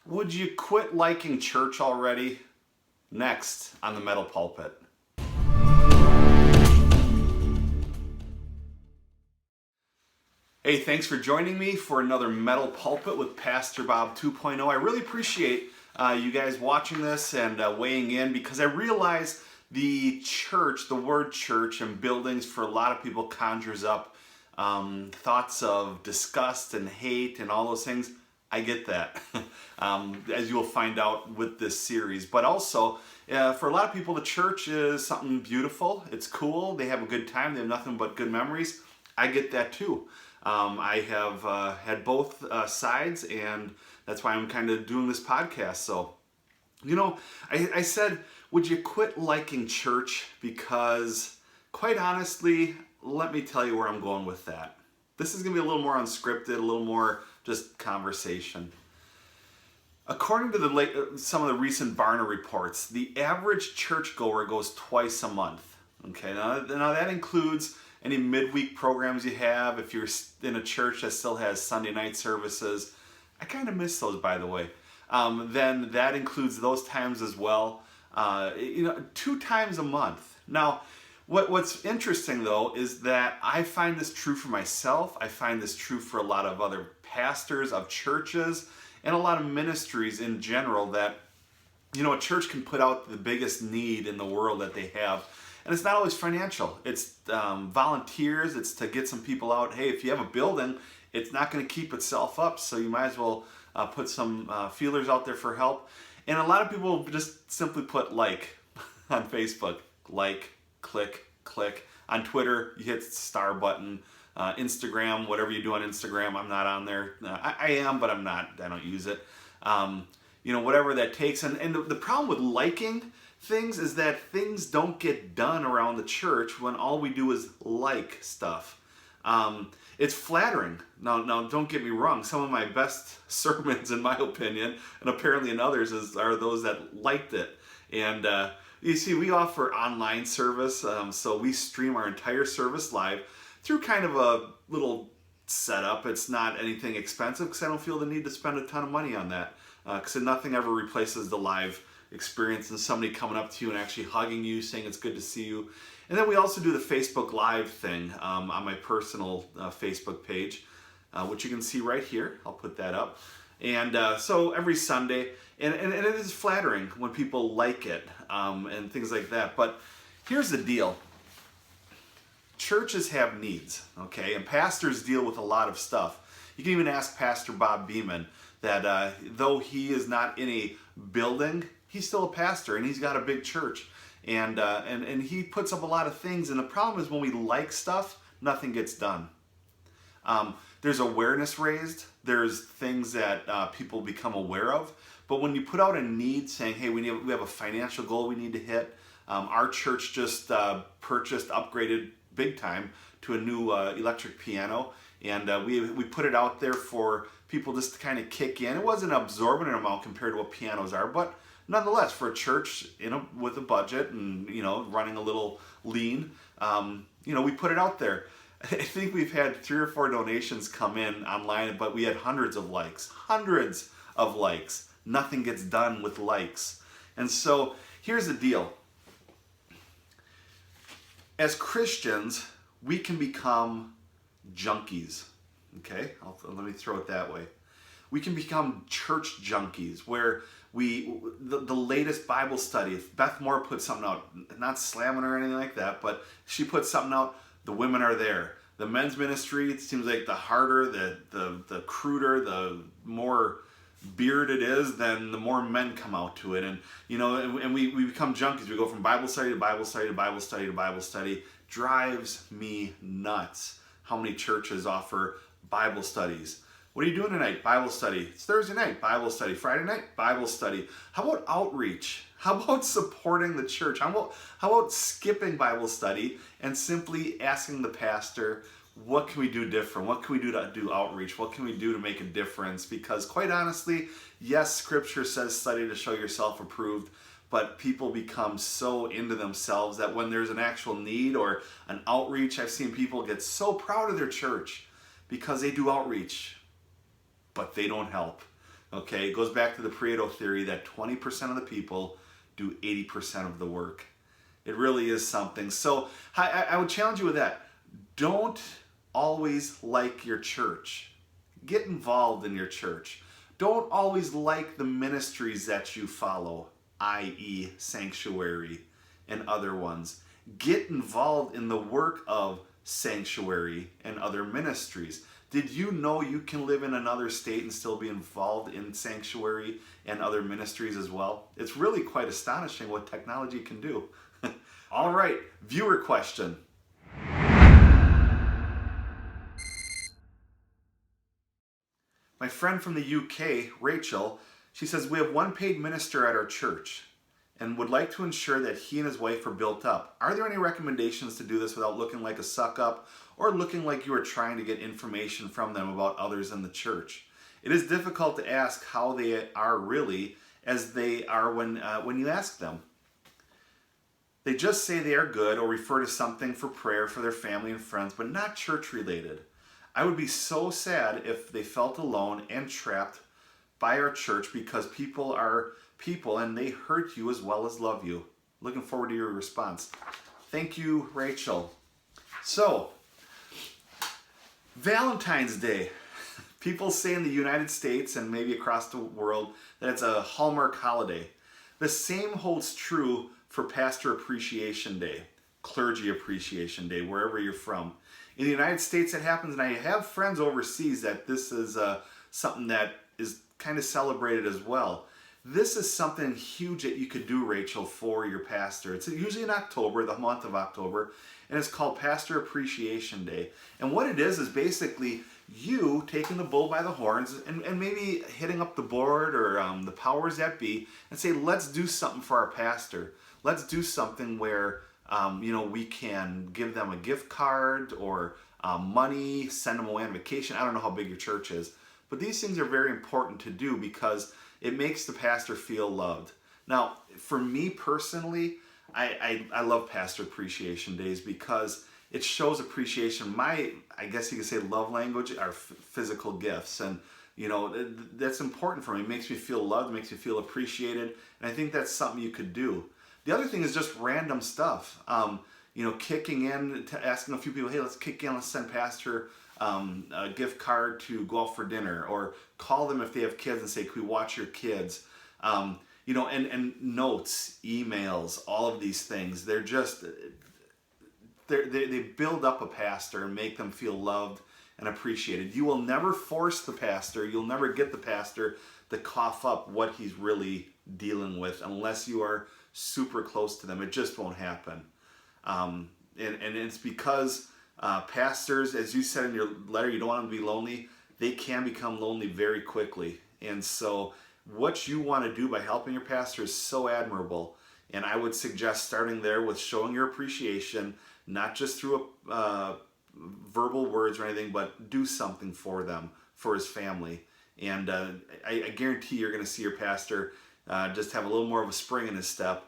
Would you quit liking church already? Next on the Metal Pulpit. Hey, thanks for joining me for another Metal Pulpit with Pastor Bob 2.0. I really appreciate you guys watching this and weighing in, because I realize the church, the word church and buildings for a lot of people conjures up thoughts of disgust and hate and all those things. I get that, as you will find out with this series. But also, for a lot of people, the church is something beautiful. It's cool. They have a good time. They have nothing but good memories. I get that too. I have had both sides, and that's why I'm kind of doing this podcast. So, I said, would you quit liking church? Because, quite honestly, let me tell you where I'm going with that. This is going to be a little more unscripted, a little more just conversation. According to some of the recent Barna reports, the average churchgoer goes twice a month. Okay, now that includes any midweek programs you have. If you're in a church that still has Sunday night services, I kind of miss those, by the way. Then that includes those times as well. 2 times a month. Now, what's interesting though is that I find this true for myself. I find this true for a lot of other pastors of churches and a lot of ministries in general, that a church can put out the biggest need in the world that they have. And it's not always financial. It's volunteers. It's to get some people out. Hey, if you have a building, it's not going to keep itself up, so you might as well put some feelers out there for help. And a lot of people just simply put like on Facebook. Like, click, click. On Twitter, you hit the star button. Instagram, whatever you do on Instagram, I'm not on there. I am, but I'm not. I don't use it. Whatever that takes. And the problem with liking things is that things don't get done around the church when all we do is like stuff. It's flattering. Now, don't get me wrong. Some of my best sermons, in my opinion, and apparently in others, are those that liked it. And you see, we offer online service, so we stream our entire service live through kind of a little setup. It's not anything expensive, because I don't feel the need to spend a ton of money on that, because nothing ever replaces the live experience and somebody coming up to you and actually hugging you, saying it's good to see you. And then we also do the Facebook Live thing on my personal Facebook page, which you can see right here. I'll put that up. And so every Sunday, and it is flattering when people like it and things like that. But here's the deal. Churches have needs, okay? And pastors deal with a lot of stuff. You can even ask Pastor Bob Beeman that though he is not in a building, he's still a pastor, and he's got a big church. And he puts up a lot of things. And the problem is when we like stuff, nothing gets done. There's awareness raised. There's things that people become aware of. But when you put out a need saying, hey, we have a financial goal we need to hit. Our church just upgraded big time to a new electric piano. And we put it out there for people just to kind of kick in. It wasn't an absorbent amount compared to what pianos are, but nonetheless, for a church with a budget and running a little lean, we put it out there. I think we've had 3 or 4 donations come in online, but we had hundreds of likes. Nothing gets done with likes. And so here's the deal. As Christians, we can become junkies. Okay, let me throw it that way. We can become church junkies, where the latest Bible study, if Beth Moore puts something out, not slamming her or anything like that, but she puts something out, the women are there. The men's ministry, it seems like the harder, the cruder, the more beard it is, then the more men come out to it. And we become junkies. We go from Bible study to Bible study to Bible study to Bible study. Drives me nuts how many churches offer Bible studies. What are you doing tonight? Bible study. It's Thursday night, Bible study. Friday night, Bible study. How about outreach? How about supporting the church? How about skipping Bible study and simply asking the pastor, what can we do different? What can we do to do outreach? What can we do to make a difference? Because quite honestly, yes, Scripture says study to show yourself approved, but people become so into themselves that when there's an actual need or an outreach, I've seen people get so proud of their church because they do outreach, but they don't help. Okay, it goes back to the Pareto theory that 20% of the people do 80% of the work. It really is something. So I would challenge you with that. Don't always like your church. Get involved in your church. Don't always like the ministries that you follow, i.e. Sanctuary and other ones. Get involved in the work of Sanctuary and other ministries. Did you know you can live in another state and still be involved in Sanctuary and other ministries as well? It's really quite astonishing what technology can do. All right, viewer question. My friend from the UK, Rachel, she says, we have one paid minister at our church and would like to ensure that he and his wife are built up. Are there any recommendations to do this without looking like a suck up or looking like you are trying to get information from them about others in the church? It is difficult to ask how they are really as they are when you ask them. They just say they are good or refer to something for prayer for their family and friends, but not church related. I would be so sad if they felt alone and trapped by our church because people are people and they hurt you as well as love you. Looking forward to your response. Thank you, Rachel. So, Valentine's Day. People say in the United States and maybe across the world that it's a Hallmark holiday. The same holds true for Pastor Appreciation Day, Clergy Appreciation Day, wherever you're from. In the United States it happens, and I have friends overseas that this is something that is kind of celebrated as well. This is something huge that you could do, Rachel, for your pastor. It's usually in October, the month of October, and it's called Pastor Appreciation Day. And what it is basically you taking the bull by the horns and maybe hitting up the board or the powers that be and say, let's do something for our pastor. Let's do something where we can give them a gift card or money, send them away on vacation. I don't know how big your church is, but these things are very important to do because it makes the pastor feel loved. Now, for me personally, I love Pastor Appreciation Days because it shows appreciation. I guess you could say love language are physical gifts, and that's important for me. It makes me feel loved, it makes me feel appreciated, and I think that's something you could do. The other thing is just random stuff. Kicking in to asking a few people, hey, let's kick in, let's send Pastor a gift card to go out for dinner, or call them if they have kids and say, can we watch your kids? And notes, emails, all of these things. They build up a pastor and make them feel loved and appreciated. You will never force the pastor, you'll never get the pastor to cough up what he's really dealing with unless you are super close to them. It just won't happen. And it's because pastors, as you said in your letter, you don't want them to be lonely. They can become lonely very quickly. And so what you want to do by helping your pastor is so admirable. And I would suggest starting there with showing your appreciation, not just through verbal words or anything, but do something for them, for his family. And I guarantee you're going to see your pastor just have a little more of a spring in his step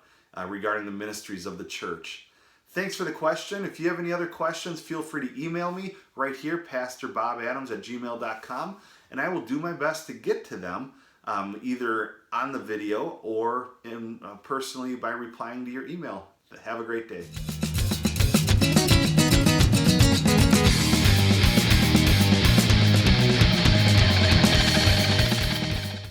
regarding the ministries of the church. Thanks for the question. If you have any other questions, feel free to email me right here, pastorbobadams@gmail.com, and I will do my best to get to them either on the video or personally by replying to your email. Have a great day.